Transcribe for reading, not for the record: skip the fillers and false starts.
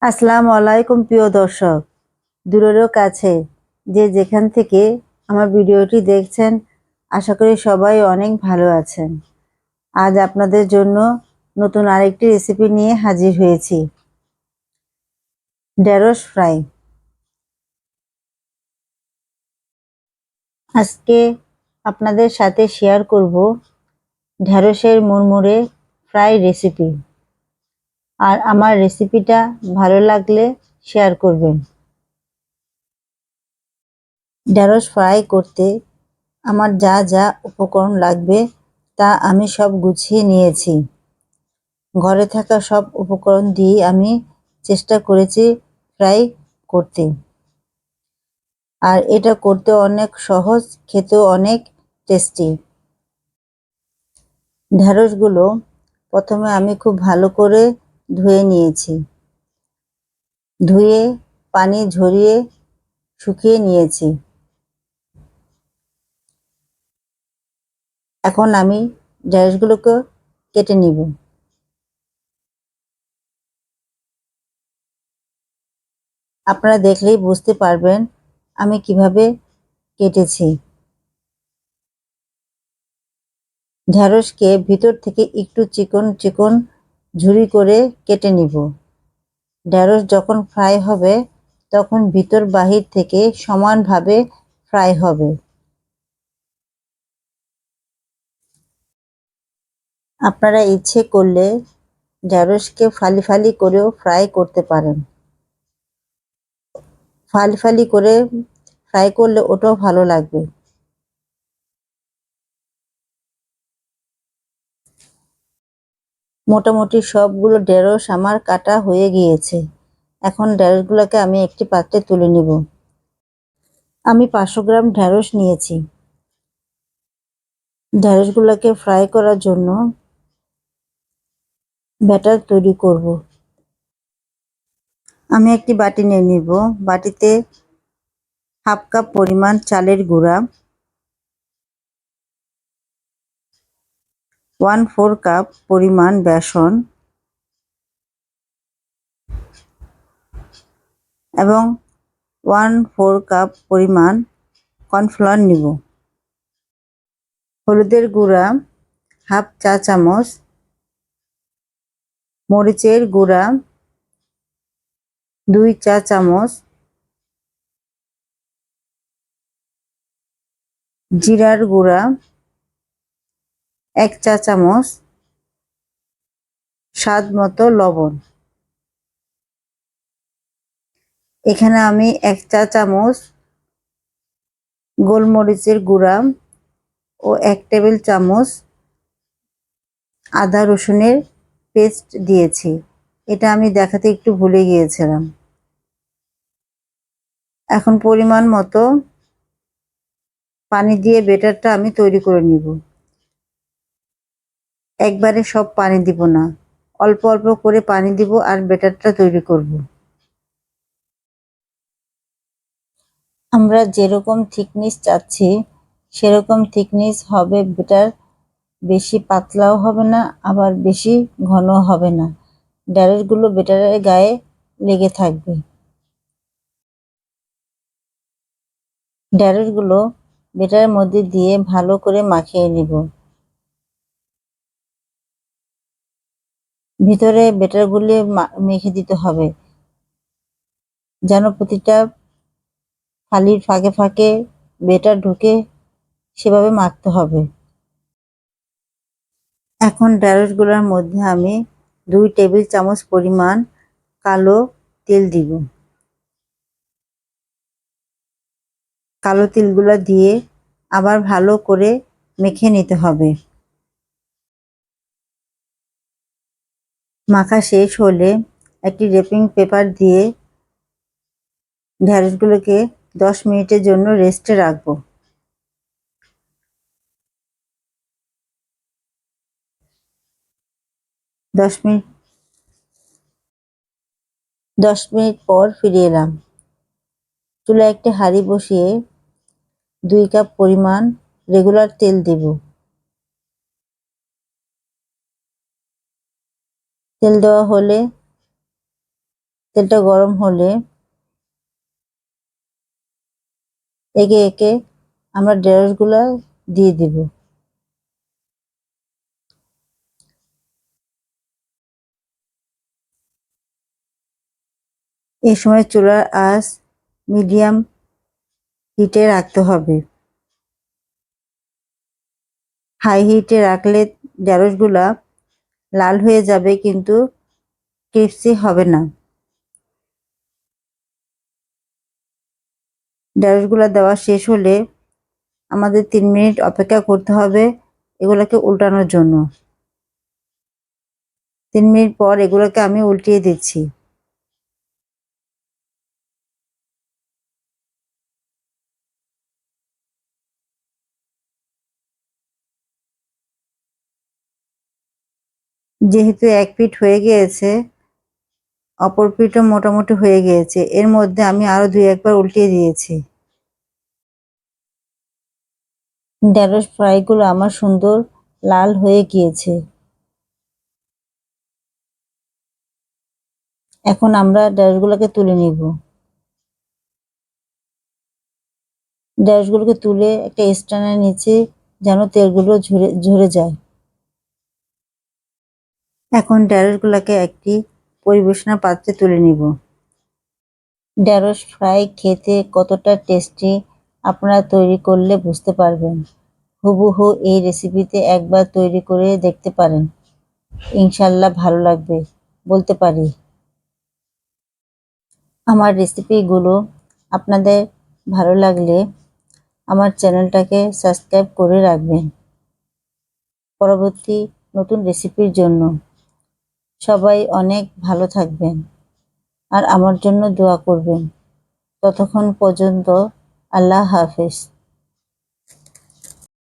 আসসালামু আলাইকুম প্রিয় দর্শক, দূরেরও কাছে যে যেখান থেকে আমার ভিডিওটি দেখছেন, আশা করি সবাই অনেক ভালো আছেন। আজ আপনাদের জন্য নতুন আরেকটি রেসিপি নিয়ে হাজির হয়েছি, ঢেঁড়স ফ্রাই। আজকে আপনাদের সাথে শেয়ার করব ঢেঁড়সের মুড়মুড়ে ফ্রাই রেসিপি। আর আমার রেসিপিটা ভালো লাগলে শেয়ার করবেন। ঢেঁড়স ফ্রাই করতে আমার যা যা উপকরণ লাগবে তা আমি সব গুছিয়ে নিয়েছি। ঘরে থাকা সব উপকরণ দিয়ে আমি চেষ্টা করেছি ফ্রাই করতে। আর এটা করতে অনেক সহজ, খেতেও অনেক টেস্টি। ঢেঁড়সগুলো প্রথমে আমি খুব ভালো করে ধুয়ে নিয়েছি। ধুয়ে পানি ঝরিয়ে শুকিয়ে নিয়েছি। এখন আমি ঢেঁড়সগুলোকে কেটে নিব। আপনারা দেখলেই বুঝতে পারবেন আমি কিভাবে কেটেছি। ঢেঁড়সকে ভিতর থেকে একটু চিকন চিকন ঝুরি করে কেটে নিব। ঢেঁড়স যখন ফ্রাই হবে তখন ভিতর বাহির থেকে সমানভাবে ফ্রাই হবে। আপনারা ইচ্ছে করলে ঢেঁড়সকে ফালি ফালি করেও ফ্রাই করতে পারেন। ফালি ফালি করে ফ্রাই করলে ওটাও ভালো লাগবে। মোটামুটি সবগুলো ঢেঁড়স আমার কাটা হয়ে গিয়েছে। এখন ঢেঁড়সগুলোকে আমি একটি পাত্রে তুলে নিব। আমি 500 গ্রাম ঢেঁড়স নিয়েছি। ঢেঁড়সগুলোকে ফ্রাই করার জন্য ব্যাটার তৈরি করব। আমি একটি বাটি নিয়ে নিব। বাটিতে হাফ কাপ পরিমাণ চালের গুঁড়া, 1/4 কাপ পরিমাণ বেসন এবং 1/4 কাপ পরিমাণ কর্নফ্লাওয়ার নিব। হলুদের গুঁড়া হাফ চা চামচ, মরিচের গুঁড়া 2 চা চামচ, জিরার গুঁড়া 1 চা চামচ, স্বাদ মতো লবণ। এখানে আমি 1 চা চামচ গোলমরিচের গুঁড়া ও 1 টেবিল চামচ আদা রসুনের পেস্ট দিয়েছি। এটা আমি দেখাতে একটু ভুলে গিয়েছিলাম। এখন পরিমাণ মতো পানি দিয়ে ব্যাটারটা আমি তৈরি করে নিব। একবারে সব পানি দিব না, অল্প অল্প করে পানি দিব আর ব্যাটারটা তৈরি করব। আমরা যেরকম থিকনেস চাচ্ছি সেরকম থিকনেস হবে ব্যাটার। বেশি পাতলাও হবে না, আবার বেশি ঘনও হবে না। ঢেঁড়সগুলো ব্যাটারের গায়ে লেগে থাকবে। ঢেঁড়সগুলো ব্যাটারের মধ্যে দিয়ে ভালো করে মাখিয়ে নিব। ভিতরে ব্যাটারগুলি মেখে দিতে হবে, যেন প্রতিটা ফালির ফাঁকে ফাঁকে ব্যাটার ঢুকে, সেভাবে মাখতে হবে। এখন ঢেঁড়সগুলোর মধ্যে আমি 2 টেবিল চামচ পরিমাণ কালো তেল দিব। কালো তিলগুলো দিয়ে আবার ভালো করে মেখে নিতে হবে। মাখা শেষ হলে একটি র্যাপিং পেপার দিয়ে ঢেঁড়সগুলোকে 10 মিনিটের জন্য রেস্টে রাখবো। 10 মিনিট পর ফিরে এলাম। চুলায় একটি হাঁড়ি বসিয়ে 2 কাপ পরিমাণ রেগুলার তেল দেব। তেল দেওয়া হলে তেলটা গরম হলে একে একে আমরা ঢেঁড়সগুলো দিয়ে দিব। এই সময় চুলার আঁচ মিডিয়াম হিটে রাখতে হবে। হাই হিটে রাখলে ঢেঁড়সগুলা লাল হয়ে যাবে কিন্তু ক্রিস্পি হবে না। ঢেঁড়সগুলা দেওয়া শেষ হলে আমাদের 3 মিনিট অপেক্ষা করতে হবে এগুলোকে উল্টানোর জন্য। 3 মিনিট পর এগুলোকে আমি উল্টিয়ে দিচ্ছি। যেহেতু এক পিঠ হয়ে গিয়েছে, অপর পিঠও মোটামুটি হয়ে গিয়েছে, এর মধ্যে আমি আরো 2-1 বার উল্টিয়ে দিয়েছি। ঢেঁড়স ফ্রাইগুলো আমার সুন্দর লাল হয়ে গিয়েছে। এখন আমরা ঢেঁড়সগুলোকে তুলে নিব। ঢেঁড়সগুলোকে তুলে একটা স্ট্যান্ডের নিচে যেন তেলগুলো ঝরে যায়। এখন ঢেঁড়সগুলোকে একটি পরিবেশনার পাত্রে তুলে নিব। ঢেঁড়স ফ্রাই খেতে কতটা টেস্টি আপনারা তৈরি করলে বুঝতে পারবেন। হুবহু এই রেসিপিতে একবার তৈরি করে দেখতে পারেন, ইনশাল্লাহ ভালো লাগবে বলতে পারি। আমার রেসিপিগুলো আপনাদের ভালো লাগলে আমার চ্যানেলটাকে সাবস্ক্রাইব করে রাখবেন পরবর্তী নতুন রেসিপির জন্য। সবাই অনেক ভালো থাকবেন আর আমার জন্য দোয়া করবেন। ততক্ষণ পর্যন্ত আল্লাহ হাফেজ।